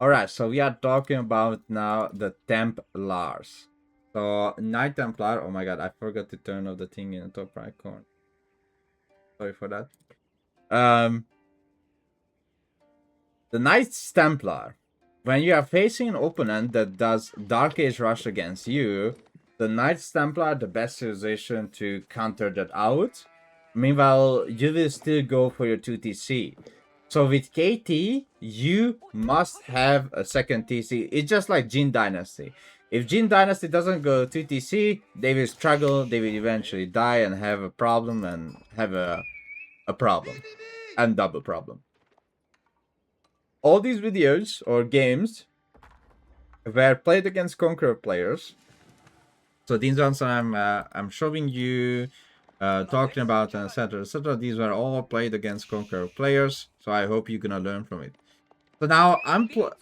Alright, so we are talking about now the Templars. So, Knight Templar, oh my god, I forgot to turn off the thing in the top right corner. Sorry for that. The Knights Templar. When you are facing an opponent that does Dark Age Rush against you, the Knights Templar are the best civilization to counter that out. Meanwhile, you will still go for your 2TC. So with KT, you must have a second TC. It's just like Jin Dynasty. If Jin Dynasty doesn't go 2TC, they will struggle, they will eventually die and have a problem and have a problem. And double problem. All these videos or games were played against Conqueror players. So these ones I'm showing you, talking about, etc., etc. These were all played against Conqueror players. So I hope you're gonna learn from it. So now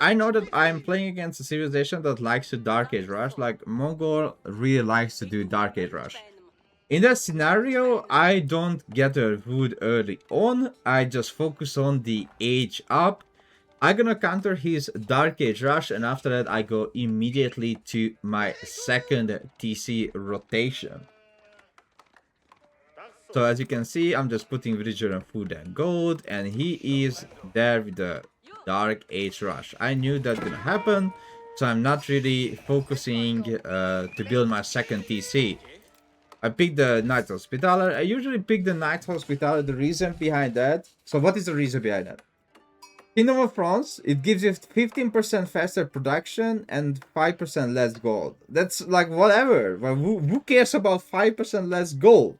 I know that I'm playing against a civilization that likes to Dark Age Rush. Like Mongol really likes to do Dark Age Rush. In that scenario, I don't get a wood early on. I just focus on the age up. I'm gonna counter his Dark Age Rush, and after that I go immediately to my second TC rotation. So as you can see, I'm just putting villager on food and gold, and he is there with the Dark Age Rush. I knew that gonna happen, so I'm not really focusing to build my second TC. I picked the Knights Hospitaller. I usually pick the Knights Hospitaller. The reason behind that, so what is the reason behind that? Kingdom of France, it gives you 15% faster production and 5% less gold. That's like whatever. Well, who cares about 5% less gold?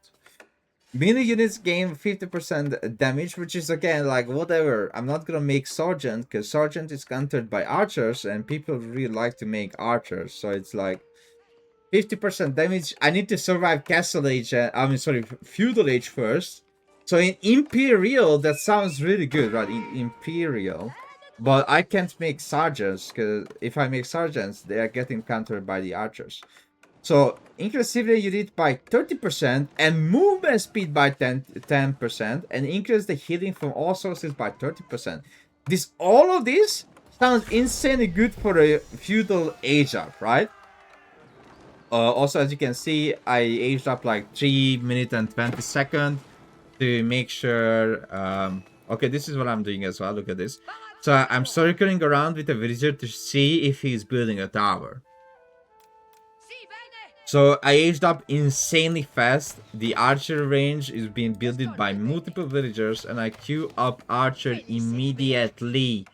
Melee units gain 50% damage, which is again like whatever. I'm not gonna make Sergeant because Sergeant is countered by archers and people really like to make archers. So it's like 50% damage. I need to survive Castle Age, Feudal Age first. So in Imperial, that sounds really good, right? In Imperial. But I can't make Sergeants, because if I make Sergeants, they are getting countered by the archers. So increase civilian unit by 30% and movement speed by 10% and increase the healing from all sources by 30%. All of this sounds insanely good for a Feudal Age up, right? Also, as you can see, I aged up like 3 minutes and 20 seconds to make sure. Okay, this is what I'm doing as well. Look at this. So I'm circling around with the villager to see if he's building a tower. So I aged up insanely fast. The archer range is being built by multiple villagers, and I queue up archer immediately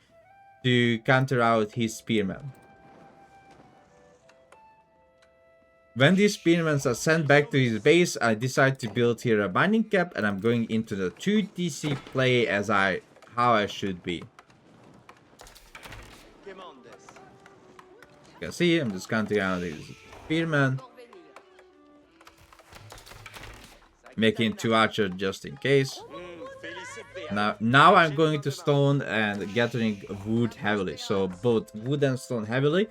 to counter out his spearmen. When these spearmen are sent back to his base, I decide to build here a binding cap, and I'm going into the 2TC play as how I should be. You can see I'm just counting out these spearmen, making 2 archers just in case. Now I'm going to stone and gathering wood heavily, so both wood and stone heavily.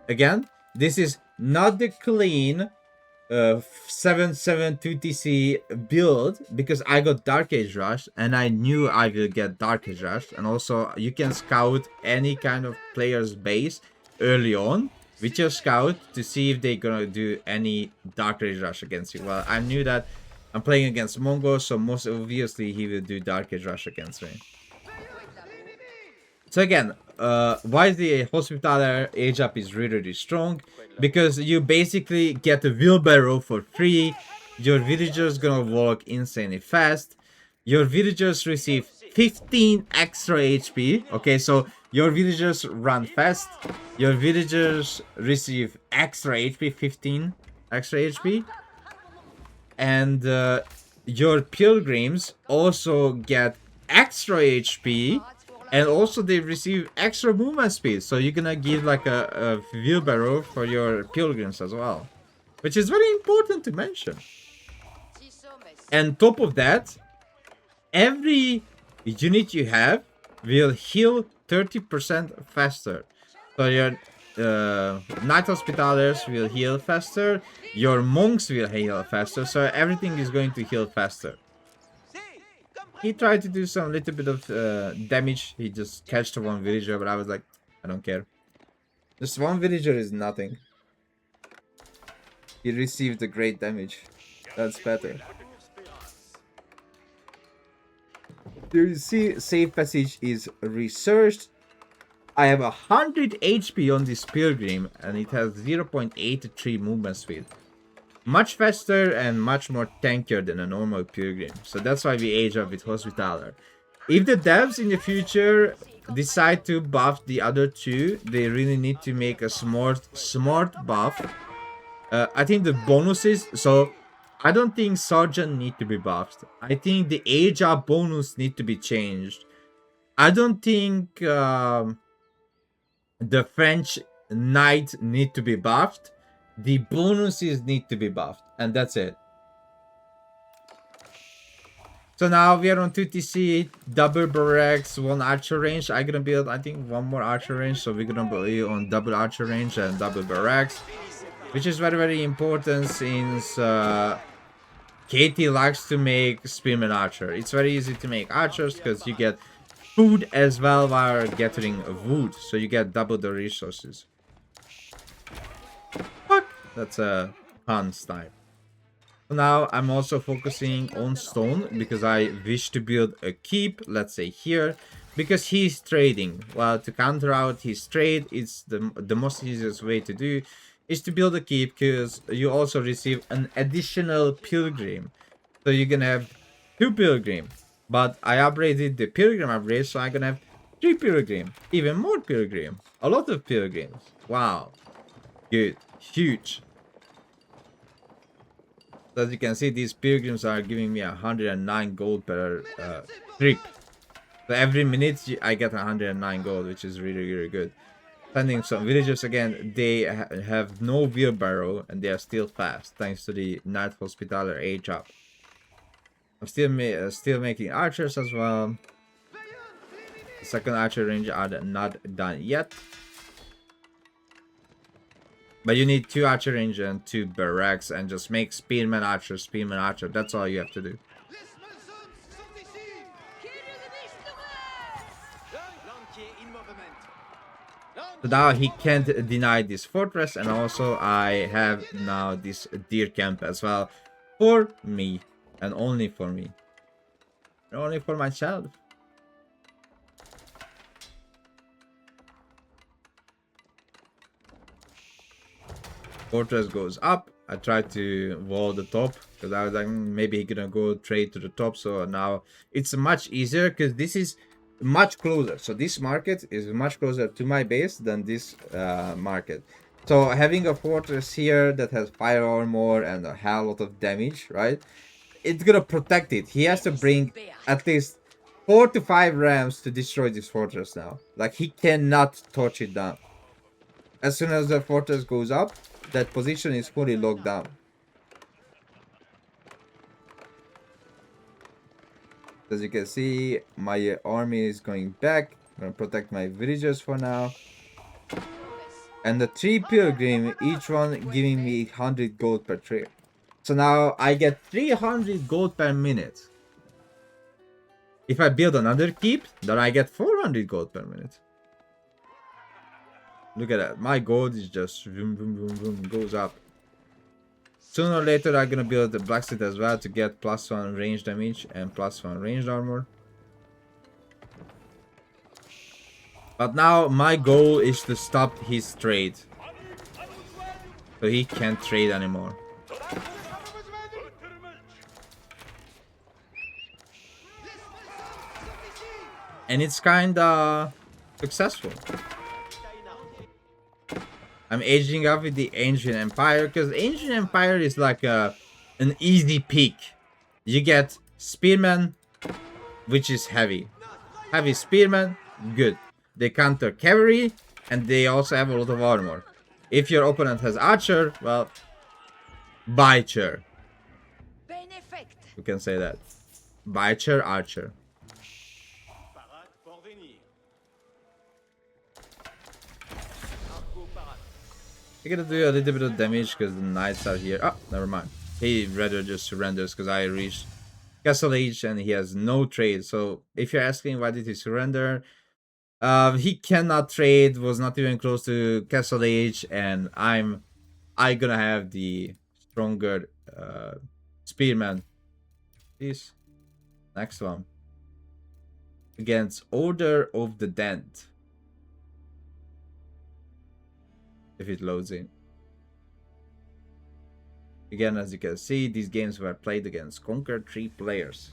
Again, this is not the clean 7/7/2TC build because I got Dark Age Rush and I knew I will get Dark Age Rush, and also you can scout any kind of player's base early on with your scout to see if they're gonna do any Dark Age Rush against you. Well, I knew that I'm playing against Mongo, so most obviously he will do Dark Age Rush against me. So again, why the Hospitaller age up is really strong? Because you basically get a wheelbarrow for free. Your villagers gonna walk insanely fast. Your villagers receive 15 extra HP. Okay, so your villagers run fast. Your villagers receive extra HP, 15 extra HP. And your pilgrims also get extra HP. And also they receive extra movement speed. So you're gonna give like a wheelbarrow for your pilgrims as well. Which is very important to mention. And top of that, every unit you have will heal 30% faster. So your Knight Hospitallers will heal faster. Your monks will heal faster. So everything is going to heal faster. He tried to do some little bit of damage. He just catched one villager, but I was like, I don't care. Just one villager is nothing. He received a great damage. That's better. You see, safe passage is researched. I have 100 HP on this pilgrim, and it has 0.83 movement speed. Much faster and much more tankier than a normal pilgrim. So that's why we age up with Hospitaller. If the devs in the future decide to buff the other two, they really need to make a smart buff. I think the bonuses, so I don't think Sergeant need to be buffed. I think the age up bonus need to be changed. I don't think the French Knight need to be buffed. The bonuses need to be buffed, and that's it. So now we are on 2TC, double barracks, one archer range. I'm gonna build, I think, one more archer range. So we're gonna be on double archer range and double barracks, which is very, very important since Katie likes to make spearman archer. It's very easy to make archers because you get food as well while gathering wood. So you get double the resources. Fuck! That's a Hans type. Now I'm also focusing on stone because I wish to build a keep, let's say here, because he's trading. Well, to counter out his trade, it's the most easiest way to do is to build a keep, because you also receive an additional pilgrim. So you're gonna have 2 pilgrim, but I upgraded the pilgrim upgrade, so I'm gonna have 3 pilgrim, even more pilgrim, a lot of pilgrims. Wow, good, huge. As you can see, these pilgrims are giving me 109 gold per trip. So every minute I get 109 gold, which is really, really good. Sending some villagers again. They have no wheelbarrow and they are still fast thanks to the Knight Hospitaller age up. I'm still making archers as well. The second archer range are not done yet. But you need 2 archer range and 2 barracks, and just make spearman archer, spearman archer. That's all you have to do. So now he can't deny this fortress, and also I have now this deer camp as well for me, and only for me, and only for myself. Fortress goes up. I tried to wall the top because I was like, maybe he's gonna go trade to the top. So now it's much easier because this is much closer. So this market is much closer to my base than this market. So having a fortress here that has fire armor and a hell lot of damage, right? It's gonna protect it. He has to bring at least 4 to 5 rams to destroy this fortress now. Like, he cannot touch it down. As soon as the fortress goes up, that position is fully locked down. As you can see, my army is going back. I'm gonna protect my villagers for now. And the 3 pilgrim, each one giving me 100 gold per trip. So now I get 300 gold per minute. If I build another keep, then I get 400 gold per minute. Look at that. My gold is just boom, boom, boom, boom, goes up. Sooner or later, I'm gonna build the blacksmith as well to get +1 range damage and +1 ranged armor. But now my goal is to stop his trade. So he can't trade anymore. And it's kinda successful. I'm aging up with the Ancient Empire because Ancient Empire is like an easy pick. You get Spearman, which is heavy. Heavy Spearman, good. They counter cavalry, and they also have a lot of armor. If your opponent has Archer, well, Biter. You can say that. Biter, Archer. I'm gonna do a little bit of damage because the knights are here. Oh, never mind. He rather just surrenders because I reached Castle Age and he has no trade. So if you're asking why did he surrender, He cannot trade, was not even close to Castle Age, and I gonna have the stronger spearman. This next one against Order of the Dent. If it loads in. Again, as you can see, these games were played against Conquer 3 players.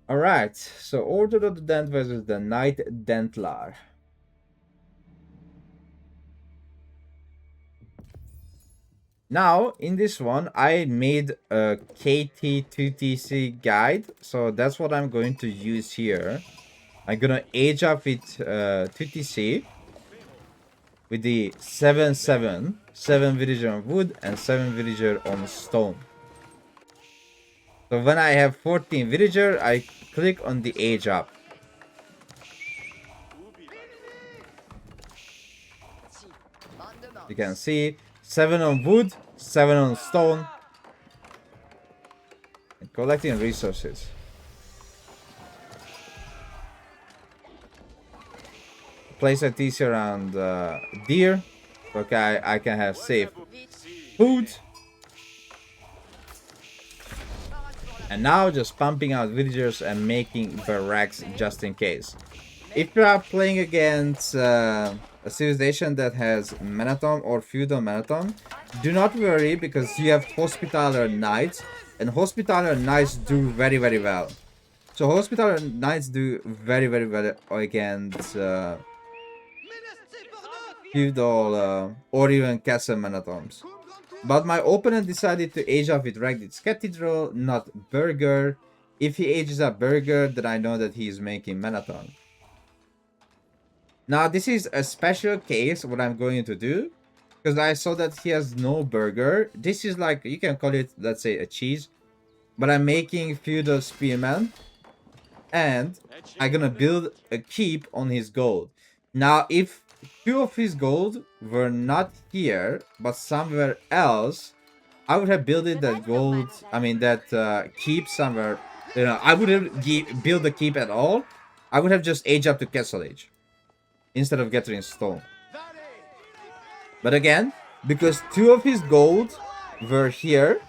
Alright, so Order of the Dent versus the Knights Templar. Now, in this one, I made a KT2TC guide, so that's what I'm going to use here. I'm gonna age up with 2TC with the 7-7, 7 villager on wood and 7 villager on stone. So when I have 14 villager, I click on the age up. You can see 7 on wood, 7 on stone, and collecting resources. Place a TC around deer. Okay, I can have safe food. And now just pumping out villagers and making barracks just in case. If you are playing against a civilization that has Menaton or Feudal Menaton, do not worry because you have Hospitaller Knights, and Hospitaller Knights do very well. So Hospitaller Knights do very well against Feudal or even Castle Menatons. But my opponent decided to age up with Ragnit's Cathedral, not Burger. If he ages up Burger, then I know that he is making Menaton. Now, this is a special case, what I'm going to do. Because I saw that he has no Burger. This is like, you can call it, let's say, a cheese. But I'm making Feudal Spearman. And I'm gonna build a keep on his gold. Now, if 2 of his gold were not here, but somewhere else, I would have built that gold, that keep somewhere. You know, I wouldn't build the keep at all. I would have just aged up to Castle Age instead of getting stone. But again, because 2 of his gold were here,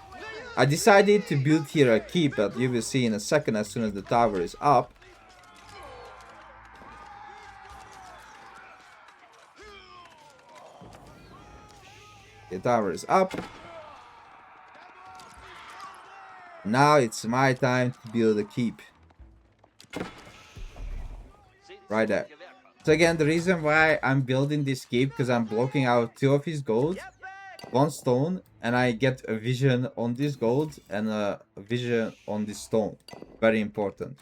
I decided to build here a keep that you will see in a second as soon as the tower is up. The tower is up. Now it's my time to build a keep. Right there. So again, the reason why I'm building this keep, because I'm blocking out 2 of his gold, 1 stone, and I get a vision on this gold and a vision on this stone. Very important.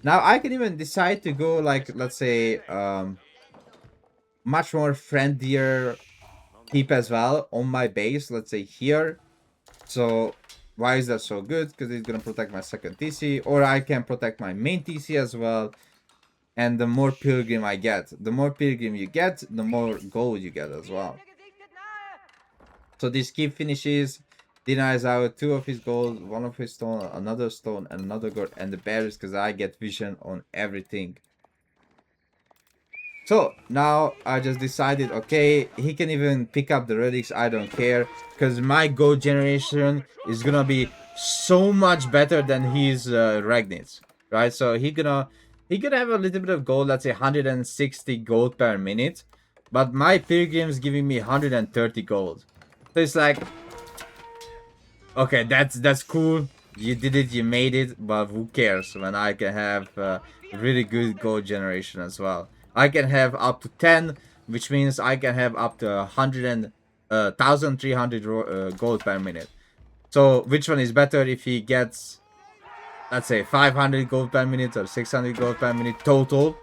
Now I can even decide to go like, let's say, much more friendlier keep as well on my base, let's say here. So why is that so good? Because it's gonna protect my second TC, or I can protect my main TC as well. And the more pilgrim I get, the more pilgrim you get, the more gold you get as well. So this keep finishes, denies out 2 of his gold, 1 of his stone, and another gold, and the berries, because I get vision on everything. So now I just decided, okay, he can even pick up the relics, I don't care, because my gold generation is gonna be so much better than his Ragnit's, right? So he gonna have a little bit of gold, let's say 160 gold per minute, but my pilgrim's giving me 130 gold. So it's like, okay, that's cool, you did it, you made it, but who cares when I can have really good gold generation as well. I can have up to 10, which means I can have up to 1,300 gold per minute. So which one is better if he gets, let's say, 500 gold per minute or 600 gold per minute total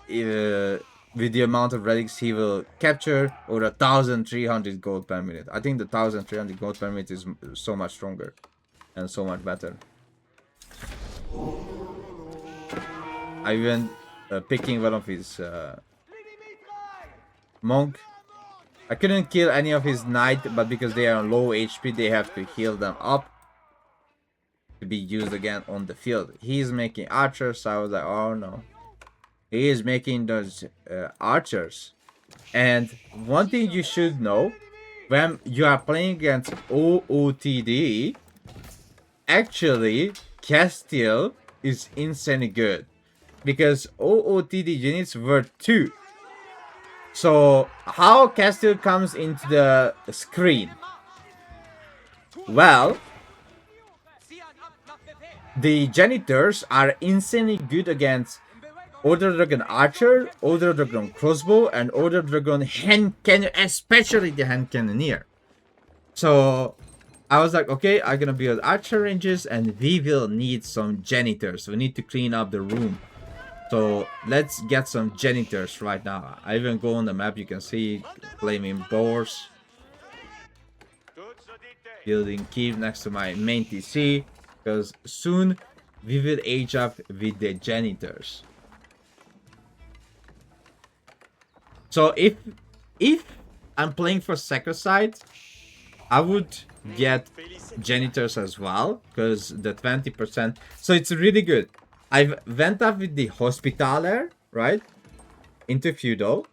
with the amount of relics he will capture, or 1,300 gold per minute? I think the 1,300 gold per minute is so much stronger and so much better. I even picking one of his monk. I couldn't kill any of his knight, but because they are on low HP, they have to heal them up to be used again on the field. He's making archers, so I was like, oh no. he is making those archers. And one thing you should know, when you are playing against OOTD, actually Castile is insanely good. Because OOTD units were 2. So how Castile comes into the screen? Well, the janitors are insanely good against Order Dragon Archer, Order Dragon Crossbow, and Order Dragon Hand Cannon, especially the Hand Cannoneer. So I was like, okay, I'm gonna build archer ranges, and we will need some janitors. We need to clean up the room. So let's get some janitors right now. I even go on the map, you can see flaming boars. Building keep next to my main TC, because soon we will age up with the janitors. So if I'm playing for Sacroside, I would get janitors as well, because the 20%. So it's really good. I went up with the Hospitaler, right, into Feudal.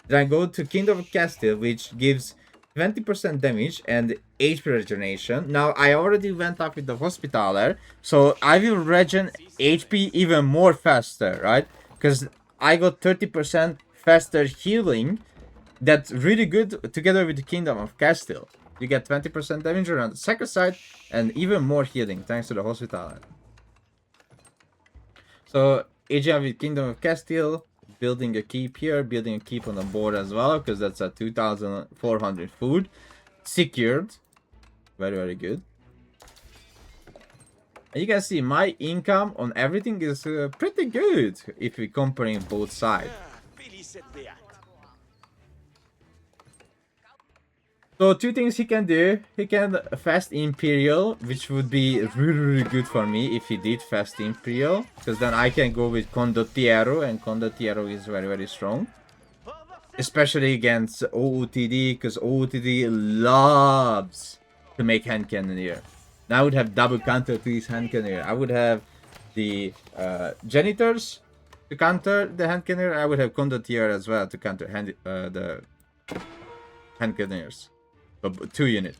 Then I go to Kingdom of Castile, which gives 20% damage and HP regeneration. Now I already went up with the Hospitaler, so I will regen HP even more faster, right? Because I got 30% faster healing. That's really good together with the Kingdom of Castile. You get 20% damage around the second side and even more healing thanks to the Hospitaler. So AGM with Kingdom of Castile, building a keep here, building a keep on the board as well, because that's a 2,400 food. Secured. Very, very good. And you can see my income on everything is pretty good if we're comparing both sides. So 2 things he can do. He can fast Imperial, which would be really, really good for me if he did fast Imperial. Because then I can go with Condottiero, and Condottiero is very, very strong. Especially against OOTD, because OOTD loves to make Hand Cannoneer. Now I would have double counter to his Hand Cannoneer. I would have the Janitors to counter the Hand Cannoneer. I would have Condottiero as well to counter the Hand Cannoneers. So 2 units.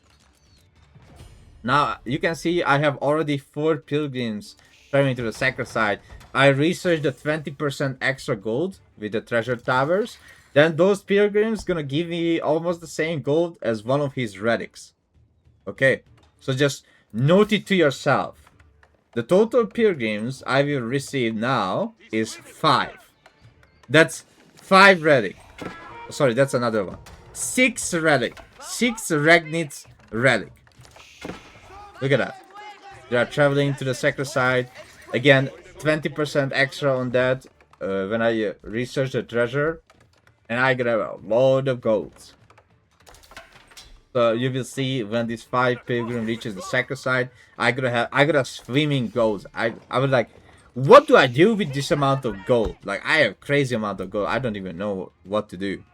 Now you can see I have already 4 pilgrims traveling to the Sacroside. I researched the 20% extra gold with the treasure towers. Then those pilgrims gonna give me almost the same gold as one of his relics. Okay, so just note it to yourself. The total pilgrims I will receive now is 5. That's 5 relic. Sorry, that's another one. 6 relic. 6 Ragnitz relic. Look at that. They are traveling to the Sacroside. Again, 20% extra on that when I research the treasure. And I get a load of gold. So you will see when this 5 pilgrim reaches the Sacroside, I got a swimming gold. I was like, what do I do with this amount of gold? Like, I have crazy amount of gold. I don't even know what to do.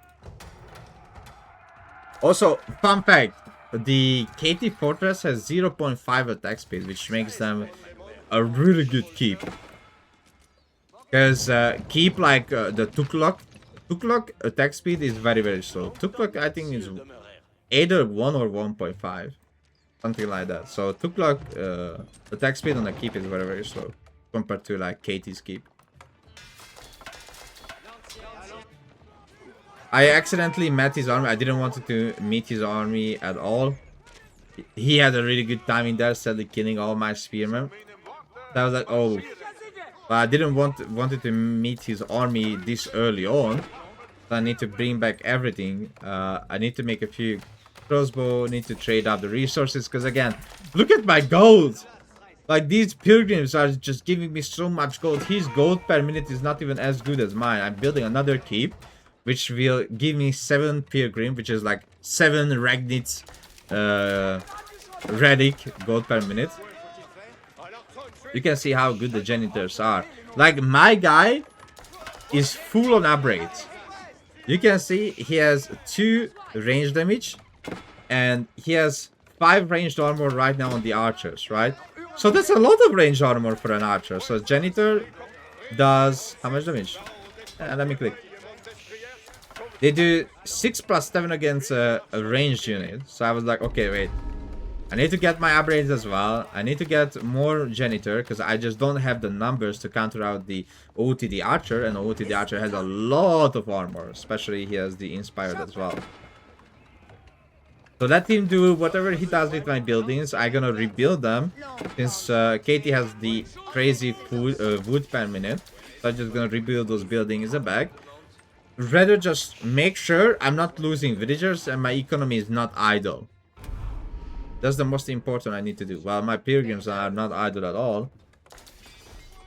Also, fun fact, the KT Fortress has 0.5 attack speed, which makes them a really good keep. Because keep like the Tuklok attack speed is very, very slow. Tuklok, I think, is either 1 or 1.5. Something like that. So Tuklok attack speed on the keep is very, very slow. Compared to like KT's keep. I accidentally met his army. I didn't want to meet his army at all. He had a really good time in there, sadly killing all my spearmen. So I was like, oh. But I didn't wanted to meet his army this early on. So I need to bring back everything. I need to make a few crossbow. Need to trade up the resources. Because again, look at my gold. Like, these pilgrims are just giving me so much gold. His gold per minute is not even as good as mine. I'm building another keep, which will give me 7 pilgrim, which is like 7 Ragnitz relic gold per minute. You can see how good the janitors are. Like, my guy is full on upgrades. You can see he has 2 range damage, and he has 5 ranged armor right now on the archers, right? So that's a lot of ranged armor for an archer. So janitor does how much damage? Let me click. They do 6+7 against a ranged unit. So I was like, okay, wait. I need to get my upgrades as well. I need to get more janitor because I just don't have the numbers to counter out the OTD archer. And OTD archer has a lot of armor. Especially he has the inspired as well. So let him do whatever he does with my buildings. I'm gonna rebuild them. Since Katie has the crazy wood per minute. So I'm just gonna rebuild those buildings back. Rather just make sure I'm not losing villagers and my economy is not idle. That's the most important I need to do. Well, my pilgrims are not idle at all.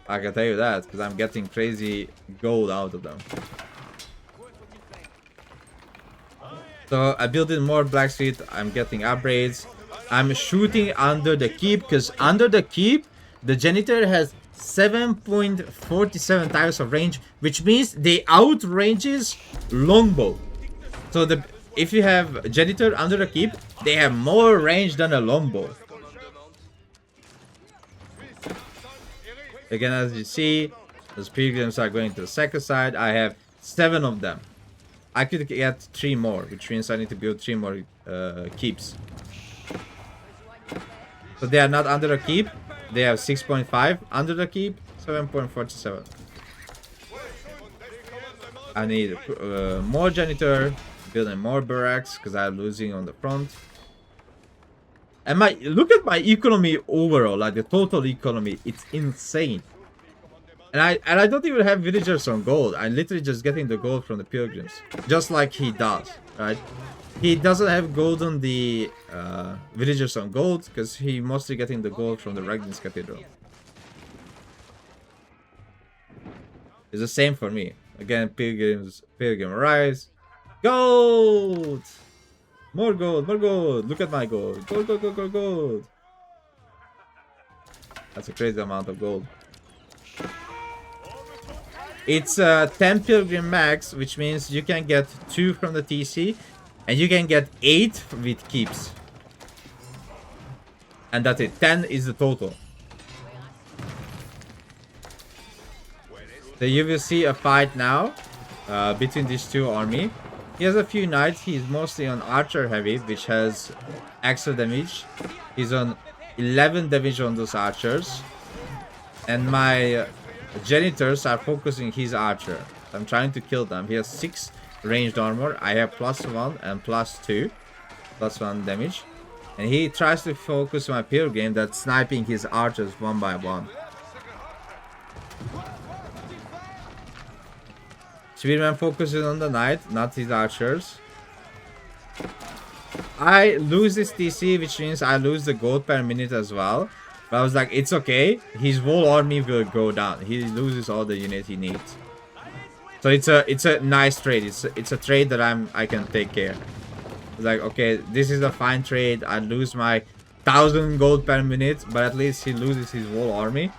I can tell you that because I'm getting crazy gold out of them. So I built in more blacksmith. I'm getting upgrades. I'm shooting under the keep because under the keep, the janitor has 7.47 tiles of range, which means they outranges longbow. So if you have janitor under the keep, they have more range than a longbow. Again, as you see, those pilgrims are going to the second side. I have 7 of them. I could get 3 more, which means I need to build 3 more keeps. So they are not under the keep. They have 6.5 under the keep, 7.47. I need more janitor, building more barracks because I'm losing on the front. And look at my economy overall, like the total economy, it's insane. And I don't even have villagers on gold. I'm literally just getting the gold from the pilgrims, just like he does, right? He doesn't have gold on the villagers on gold because he mostly getting the gold from the Ragna's Cathedral. It's the same for me. Again, pilgrim rise. Gold! More gold, more gold. Look at my gold. Gold, gold, gold, gold, gold. That's a crazy amount of gold. It's 10 pilgrim max, which means you can get 2 from the TC. And you can get 8 with keeps. And that's it. 10 is the total. So you will see a fight now between these two armies. He has a few knights. He's mostly on archer heavy, which has extra damage. He's on 11 damage on those archers. And my janitors are focusing his archer. I'm trying to kill them. He has 6 ranged armor. I have +1 and +2. +1 damage. And he tries to focus my pilgrim that's sniping his archers one by one. Spearman focuses on the knight, not his archers. I lose this TC, which means I lose the gold per minute as well. But I was like, it's okay. His whole army will go down. He loses all the unit he needs. So it's a nice trade. It's a trade that I can take care. It's like, okay, this is a fine trade. I lose my 1,000 gold per minute, but at least he loses his whole army.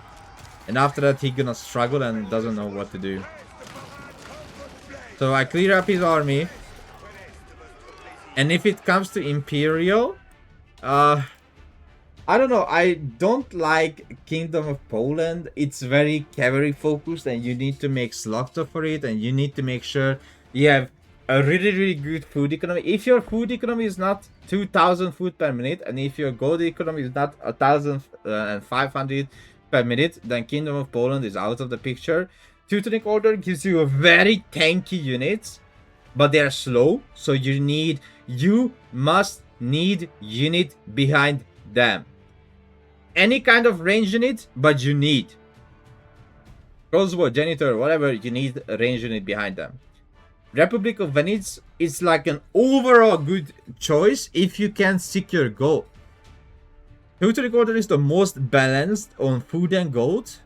And after that, he's gonna struggle and doesn't know what to do. So I clear up his army. And if it comes to Imperial, I don't know. I don't like Kingdom of Poland. It's very cavalry focused and you need to make slaughter for it. And you need to make sure you have a really, really good food economy. If your food economy is not 2,000 food per minute, and if your gold economy is not 1,500 per minute, then Kingdom of Poland is out of the picture. Teutonic Order gives you a very tanky units, but they are slow. So you must need unit behind them. Any kind of range unit, but you need crossbow, janitor, whatever, you need a range unit behind them. Republic of Venice is like an overall good choice if you can secure gold. Teutonic Order is the most balanced on food and gold.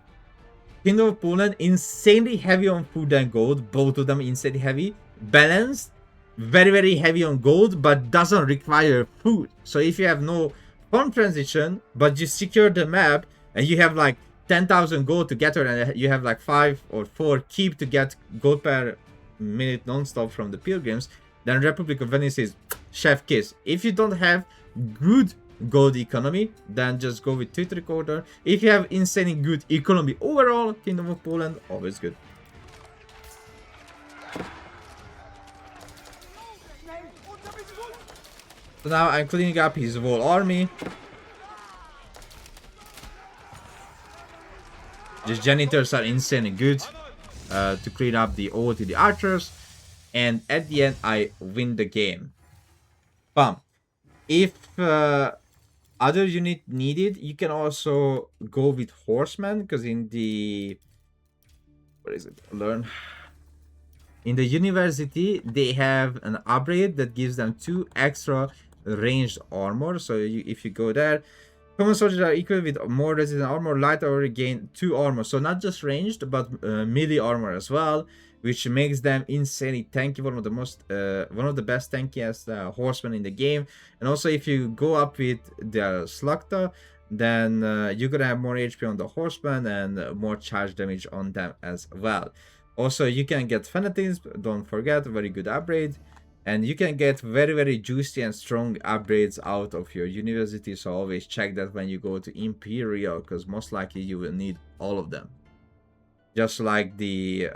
Kingdom of Poland, insanely heavy on food and gold. Both of them insanely heavy. Balanced, very, very heavy on gold, but doesn't require food. So if you have no farm transition, but you secure the map, and you have like 10,000 gold to get her, and you have like 5 or 4 keep to get gold per minute non-stop from the pilgrims, then Republic of Venice is chef kiss. If you don't have good gold economy, then just go with Teutonic Order. If you have insanely good economy overall, Kingdom of Poland, always good. So now I'm cleaning up his whole army. These janitors are insanely good to clean up all the archers. And at the end, I win the game. Bam. If other unit needed, you can also go with horsemen, because in the what is it? Learn. In the university, they have an upgrade that gives them 2 extra ranged armor. So if you go there, common soldiers are equipped with more resistant armor. Light armor gain 2 armor. So not just ranged, but melee armor as well, which makes them insanely tanky. One of the best tankiest horsemen in the game. And also, if you go up with the Slugta, then you're gonna have more HP on the horseman and more charge damage on them as well. Also, you can get Fanatism, don't forget, very good upgrade. And you can get very, very juicy and strong upgrades out of your university. So always check that when you go to Imperial, because most likely you will need all of them. Just like the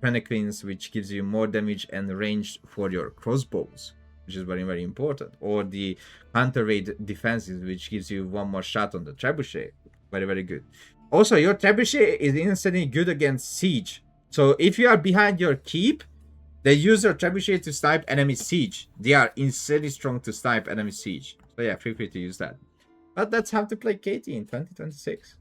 Pennequins, which gives you more damage and range for your crossbows, which is very, very important. Or the counterweight defenses, which gives you 1 more shot on the trebuchet. Very, very good. Also, your trebuchet is instantly good against siege. So if you are behind your keep, they use their trebuchet to snipe enemy siege. They are insanely strong to snipe enemy siege. So yeah, feel free to use that. But that's how to play Katie in 2026.